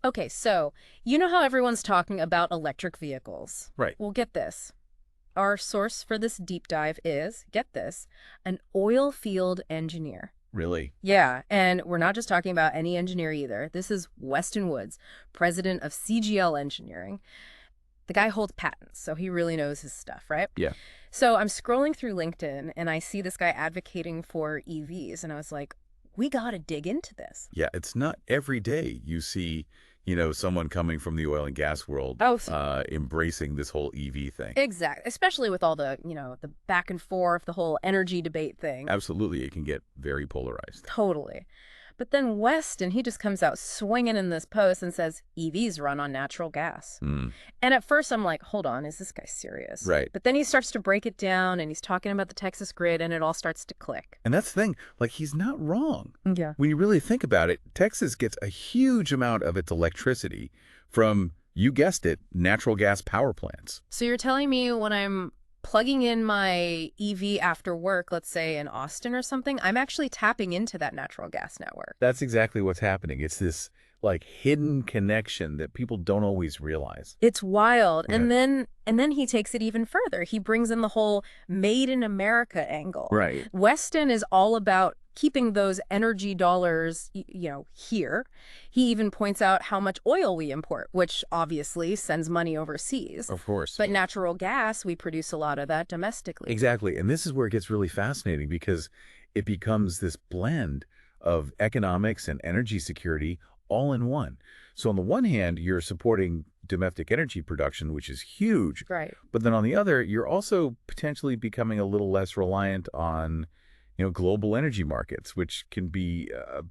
Okay, so you know how everyone's talking about electric vehicles? Right. Well, get this. Our source for this deep dive is, get this, an oil field engineer. Really? Yeah, and we're not just talking about any engineer either. This is Weston Woods, president of CGL Engineering. The guy holds patents, so he really knows his stuff, right? Yeah. So I'm scrolling through LinkedIn and I see this guy advocating for EVs, and I was like, we got to dig into this. Yeah, it's not every day you see, someone coming from the oil and gas world Oh, embracing this whole EV thing. exactly. Especially with all the, the back and forth, the whole energy debate thing. Absolutely, it can get very polarized. Totally. But then Weston, he just comes out swinging in this post and says EVs run on natural gas. Mm, And at first I'm like, hold on, is this guy serious? right. But then he starts to break it down and he's talking about the Texas grid and it all starts to click. And that's the thing, like he's not wrong. Yeah. When you really think about it, Texas gets a huge amount of its electricity from, you guessed it, natural gas power plants. So you're telling me when I'm plugging in my EV after work, let's say in Austin or something, I'm actually tapping into that natural gas network. That's exactly what's happening. It's this like hidden connection that people don't always realize. It's wild. Yeah. And then he takes it even further. He brings in the whole made in America angle. Right. Weston is all about keeping those energy dollars, here. He even points out how much oil we import, which obviously sends money overseas. Of course. But natural gas, we produce a lot of that domestically. Exactly. And this is where it gets really fascinating because it becomes this blend of economics and energy security all in one. So on the one hand, you're supporting domestic energy production, which is huge. Right. But then on the other, you're also potentially becoming a little less reliant on, global energy markets, which can be a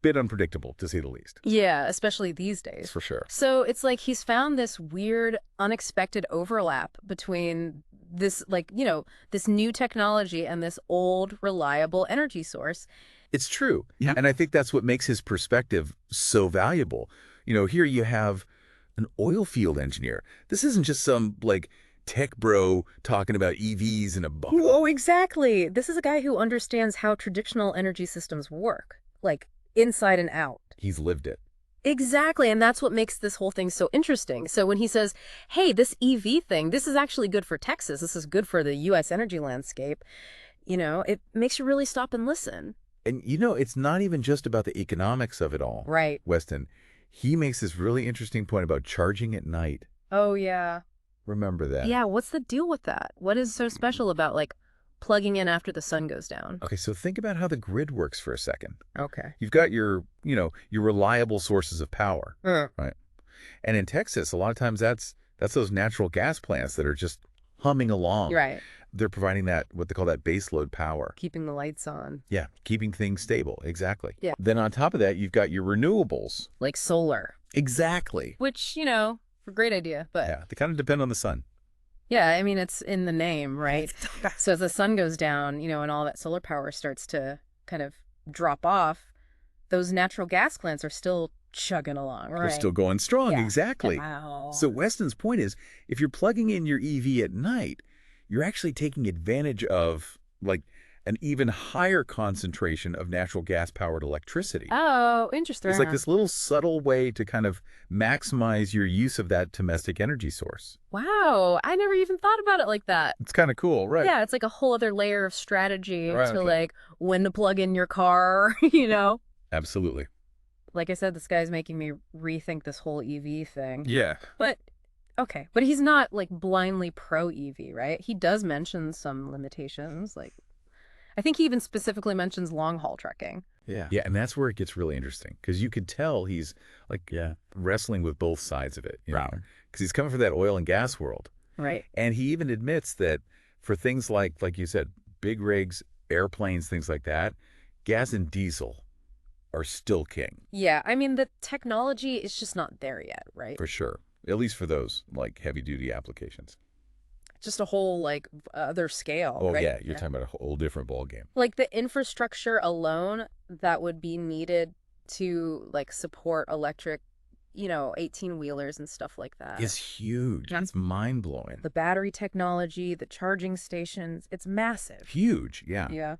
bit unpredictable, to say the least. Yeah, especially these days. For sure. So it's like he's found this weird, unexpected overlap between this, this new technology and this old, reliable energy source. It's true. Yeah. And I think that's what makes his perspective so valuable. Here you have an oil field engineer. This isn't just some, tech bro talking about EVs in a bubble. Oh, exactly. This is a guy who understands how traditional energy systems work, like inside and out. He's lived it. Exactly. And that's what makes this whole thing so interesting. So when he says, hey, this EV thing, this is actually good for Texas. This is good for the U.S. energy landscape. It makes you really stop and listen. And, it's not even just about the economics of it all. Right. Weston, he makes this really interesting point about charging at night. Oh, yeah. Remember that. Yeah, what's the deal with that? What is so special about, plugging in after the sun goes down? Okay, so think about how the grid works for a second. Okay. You've got your reliable sources of power, right? And in Texas, a lot of times that's those natural gas plants that are just humming along. Right. They're providing what they call that baseload power. Keeping the lights on. Yeah, keeping things stable. Exactly. Yeah. Then on top of that, you've got your renewables. Like solar. Exactly. Which, a great idea, but Yeah, they kind of depend on the sun. yeah, I mean, it's in the name, right? So as the sun goes down, and all that solar power starts to kind of drop off, those natural gas plants are still chugging along, right? They're still going strong. Yeah. Exactly. Wow. So Weston's point is, if you're plugging in your EV at night, you're actually taking advantage of an even higher concentration of natural gas-powered electricity. Oh, interesting. It's like this little subtle way to kind of maximize your use of that domestic energy source. Wow, I never even thought about it like that. It's kind of cool, right? Yeah, it's like a whole other layer of strategy Right, to okay. when to plug in your car, Absolutely. Like I said, this guy's making me rethink this whole EV thing. Yeah. But okay, but he's not blindly pro EV, right? He does mention some limitations, I think he even specifically mentions long haul trucking. Yeah. Yeah, and that's where it gets really interesting because you could tell he's wrestling with both sides of it. Right. Because he's coming from that oil and gas world. Right. And he even admits that for things like you said, big rigs, airplanes, things like that, gas and diesel are still king. Yeah, I mean, the technology is just not there yet, right? For sure. At least for those heavy duty applications. Just a whole other scale. Oh, right? yeah. You're talking about a whole different ballgame. The infrastructure alone that would be needed to support electric, 18-wheelers and stuff like that. It's huge. That's mind blowing. The battery technology, the charging stations, it's massive. Huge. Yeah. Yeah.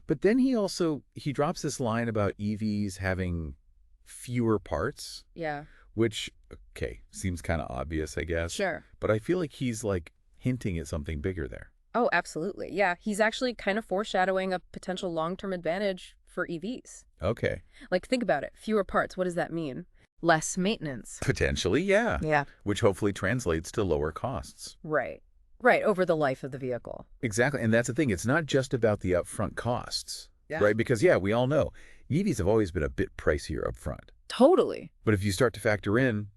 But then he drops this line about EVs having fewer parts, Yeah. Which, okay, seems kind of obvious, I guess. Sure. But I feel like he's like hinting at something bigger there. Oh, absolutely. Yeah, he's actually kind of foreshadowing a potential long-term advantage for EVs. Okay. Like, think about it. Fewer parts. What does that mean? Less maintenance. Potentially, yeah. Yeah. Which hopefully translates to lower costs. Right. Right, over the life of the vehicle. Exactly. And that's the thing. It's not just about the upfront costs, Yeah. right? Because, yeah, we all know EVs have always been a bit pricier upfront. Totally. But if you start to factor in,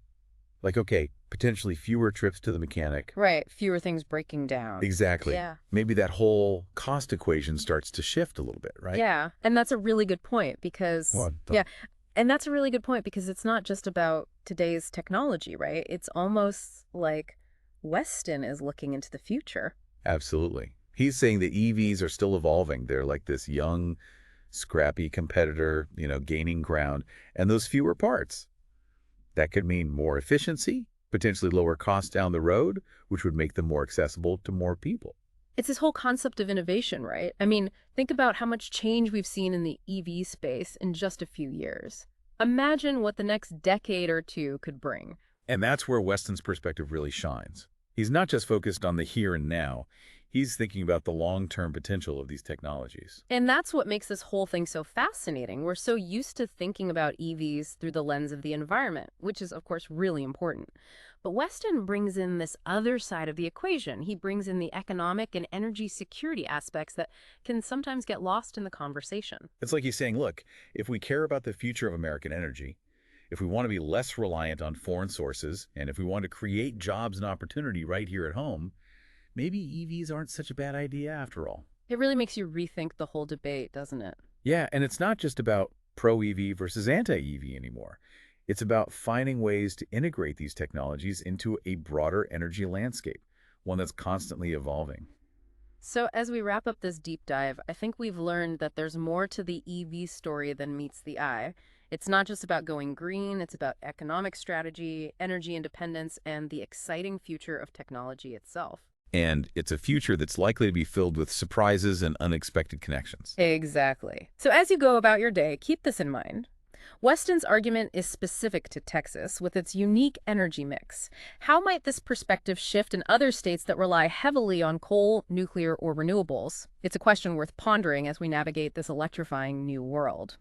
like, okay, potentially fewer trips to the mechanic. Right, fewer things breaking down. Exactly. Yeah. Maybe that whole cost equation starts to shift a little bit, right? Yeah, and that's a really good point because, Well, yeah, and that's a really good point because it's not just about today's technology, right? It's almost like Weston is looking into the future. absolutely. He's saying that EVs are still evolving. They're like this young, scrappy competitor, gaining ground. And those fewer parts, that could mean more efficiency, potentially lower costs down the road, which would make them more accessible to more people. It's this whole concept of innovation, right? I mean, think about how much change we've seen in the EV space in just a few years. Imagine what the next decade or two could bring. And that's where Weston's perspective really shines. He's not just focused on the here and now. He's thinking about the long-term potential of these technologies. And that's what makes this whole thing so fascinating. We're so used to thinking about EVs through the lens of the environment, which is, of course, really important. But Weston brings in this other side of the equation. He brings in the economic and energy security aspects that can sometimes get lost in the conversation. It's like he's saying, look, if we care about the future of American energy, if we want to be less reliant on foreign sources, and if we want to create jobs and opportunity right here at home, maybe EVs aren't such a bad idea after all. It really makes you rethink the whole debate, doesn't it? Yeah, and it's not just about pro-EV versus anti-EV anymore. It's about finding ways to integrate these technologies into a broader energy landscape, one that's constantly evolving. So as we wrap up this deep dive, I think we've learned that there's more to the EV story than meets the eye. It's not just about going green, it's about economic strategy, energy independence, and the exciting future of technology itself. And it's a future that's likely to be filled with surprises and unexpected connections. Exactly. So as you go about your day, keep this in mind. Weston's argument is specific to Texas with its unique energy mix. How might this perspective shift in other states that rely heavily on coal, nuclear, or renewables? It's a question worth pondering as we navigate this electrifying new world.